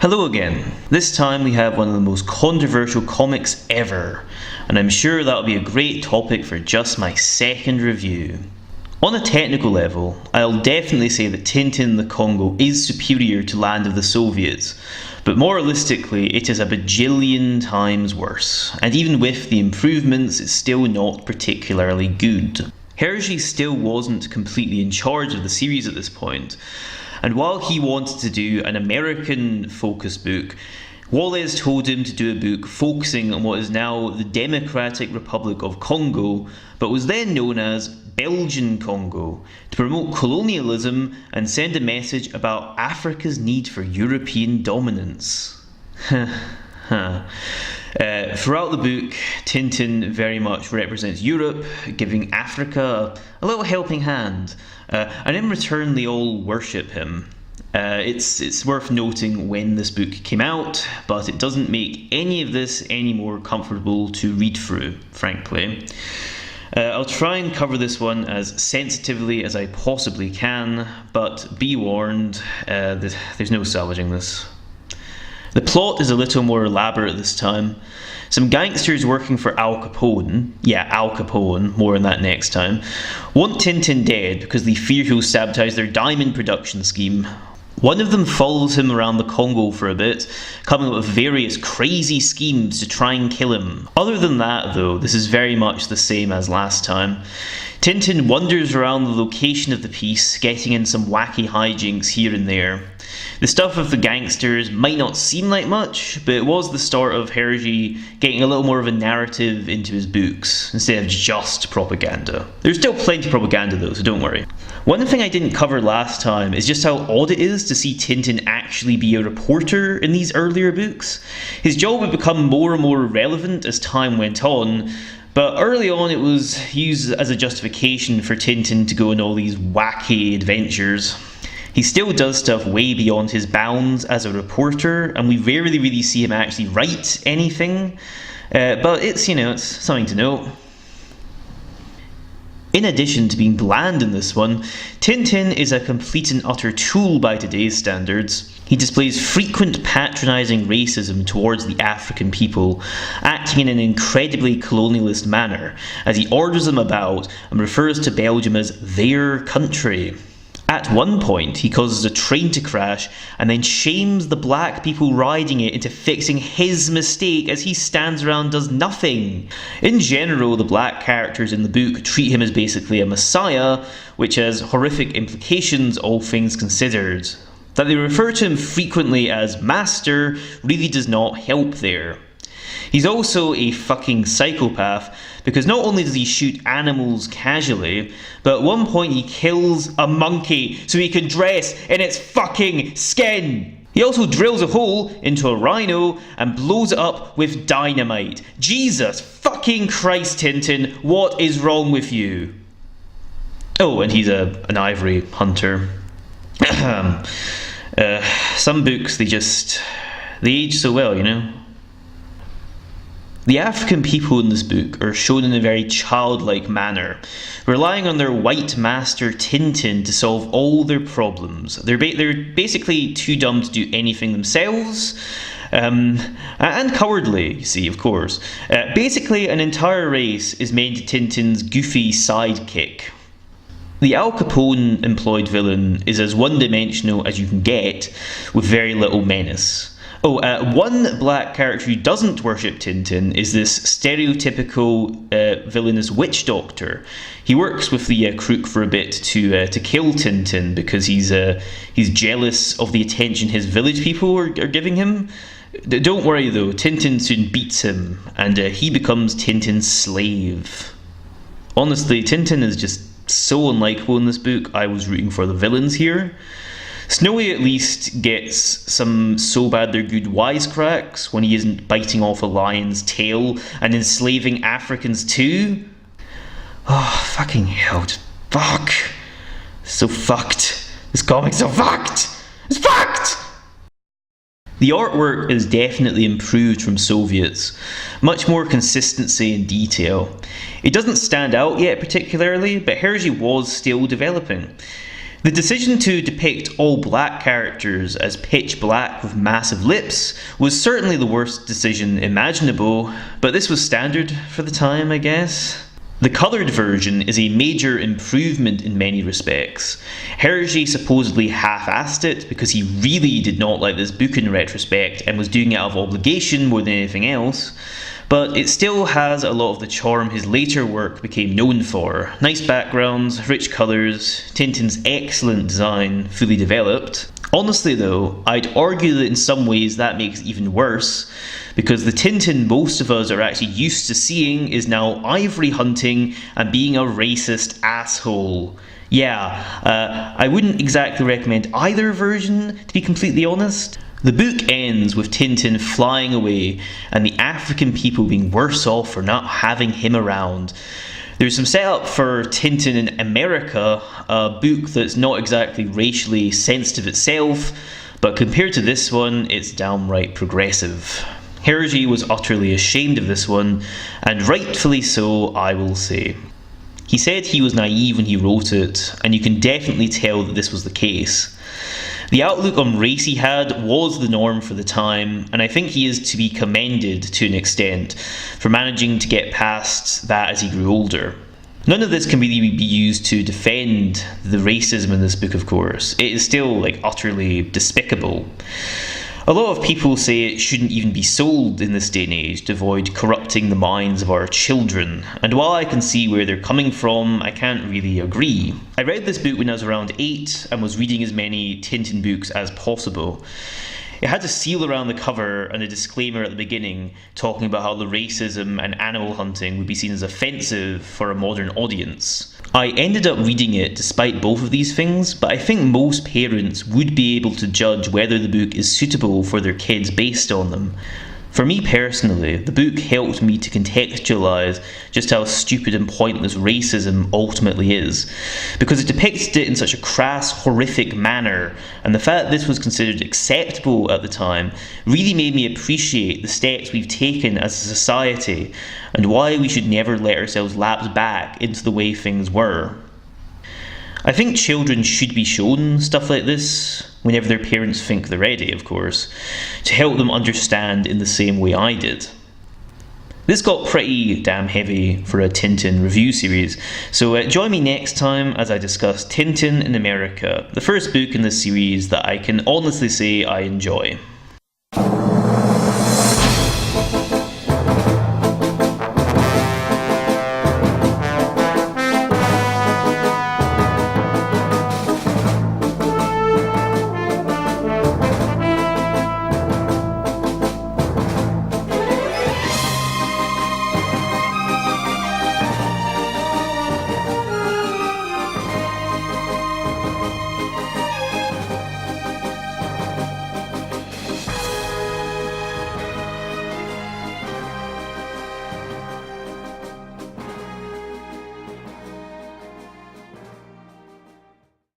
Hello again. This time we have one of the most controversial comics ever, and I'm sure that'll be a great topic for just my second review. On a technical level, I'll definitely say that Tintin the Congo is superior to Land of the Soviets, but moralistically it is a bajillion times worse, and even with the improvements it's still not particularly good. Hergé still wasn't completely in charge of the series at this point, and while he wanted to do an American focus book, Wallace told him to do a book focusing on what is now the Democratic Republic of Congo, but was then known as Belgian Congo, to promote colonialism and send a message about Africa's need for European dominance. Throughout the book, Tintin very much represents Europe, giving Africa a little helping hand, and in return they all worship him. It's worth noting when this book came out, but it doesn't make any of this any more comfortable to read through, frankly. I'll try and cover this one as sensitively as I possibly can, but be warned, there's no salvaging this. The plot is a little more elaborate this time. Some gangsters working for Al Capone, Al Capone, more on that next time, want Tintin dead because they fear he'll sabotage their diamond production scheme. One of them follows him around the Congo for a bit, coming up with various crazy schemes to try and kill him. Other than that though, this is very much the same as last time. Tintin wanders around the location of the piece, getting in some wacky hijinks here and there. The stuff with the gangsters might not seem like much, but it was the start of Hergé getting a little more of a narrative into his books, instead of just propaganda. There's still plenty of propaganda though, so don't worry. One thing I didn't cover last time is just how odd it is to see Tintin actually be a reporter in these earlier books. His job would become more and more relevant as time went on, but early on it was used as a justification for Tintin to go on all these wacky adventures. He still does stuff way beyond his bounds as a reporter, and we rarely really see him actually write anything, but it's something to note. In addition to being bland in this one, Tintin is a complete and utter tool by today's standards. He displays frequent patronising racism towards the African people, acting in an incredibly colonialist manner, as he orders them about and refers to Belgium as their country. At one point, he causes a train to crash and then shames the black people riding it into fixing his mistake as he stands around and does nothing. In general, the black characters in the book treat him as basically a messiah, which has horrific implications, all things considered. That they refer to him frequently as master really does not help there. He's also a fucking psychopath, because not only does he shoot animals casually, but at one point he kills a monkey so he can dress in its fucking skin. He also drills a hole into a rhino and blows it up with dynamite. Jesus fucking Christ, Tintin, what is wrong with you? Oh, and he's an ivory hunter. Some books, they age so well, The African people in this book are shown in a very childlike manner, relying on their white master Tintin to solve all their problems. They're basically too dumb to do anything themselves, and cowardly, you see, of course. Basically, an entire race is made Tintin's goofy sidekick. The Al Capone employed villain is as one-dimensional as you can get, with very little menace. One black character who doesn't worship Tintin is this stereotypical villainous witch doctor. He works with the crook for a bit to kill Tintin because he's jealous of the attention his village people are giving him. Don't worry though, Tintin soon beats him, and he becomes Tintin's slave. Honestly, Tintin is just so unlikable in this book. I was rooting for the villains here. Snowy at least gets some so bad they're good wisecracks when he isn't biting off a lion's tail and enslaving Africans too. Oh, fucking hell, just fuck. So fucked. This comic's so fucked. It's fucked! The artwork is definitely improved from Soviets. Much more consistency and detail. It doesn't stand out yet particularly, but Hergé was still developing. The decision to depict all black characters as pitch black with massive lips was certainly the worst decision imaginable, but this was standard for the time, I guess. The coloured version is a major improvement in many respects. Hergé supposedly half-assed it because he really did not like this book in retrospect and was doing it out of obligation more than anything else. But it still has a lot of the charm his later work became known for. Nice backgrounds, rich colours, Tintin's excellent design, fully developed. Honestly though, I'd argue that in some ways that makes it even worse, because the Tintin most of us are actually used to seeing is now ivory hunting and being a racist asshole. Yeah, I wouldn't exactly recommend either version, to be completely honest. The book ends with Tintin flying away and the African people being worse off for not having him around. There's some setup for Tintin in America, a book that's not exactly racially sensitive itself, but compared to this one, it's downright progressive. Hergé was utterly ashamed of this one, and rightfully so, I will say. He said he was naive when he wrote it, and you can definitely tell that this was the case. The outlook on race he had was the norm for the time, and I think he is to be commended to an extent for managing to get past that as he grew older. None of this can really be used to defend the racism in this book, of course. It is still utterly despicable. A lot of people say it shouldn't even be sold in this day and age to avoid corrupting the minds of our children, and while I can see where they're coming from, I can't really agree. I read this book when I was around 8 and was reading as many Tintin books as possible. It had a seal around the cover and a disclaimer at the beginning talking about how the racism and animal hunting would be seen as offensive for a modern audience. I ended up reading it despite both of these things, but I think most parents would be able to judge whether the book is suitable for their kids based on them. For me personally, the book helped me to contextualise just how stupid and pointless racism ultimately is, because it depicted it in such a crass, horrific manner, and the fact that this was considered acceptable at the time really made me appreciate the steps we've taken as a society, and why we should never let ourselves lapse back into the way things were. I think children should be shown stuff like this, whenever their parents think they're ready, of course, to help them understand in the same way I did. This got pretty damn heavy for a Tintin review series, so join me next time as I discuss Tintin in America, the first book in this series that I can honestly say I enjoy.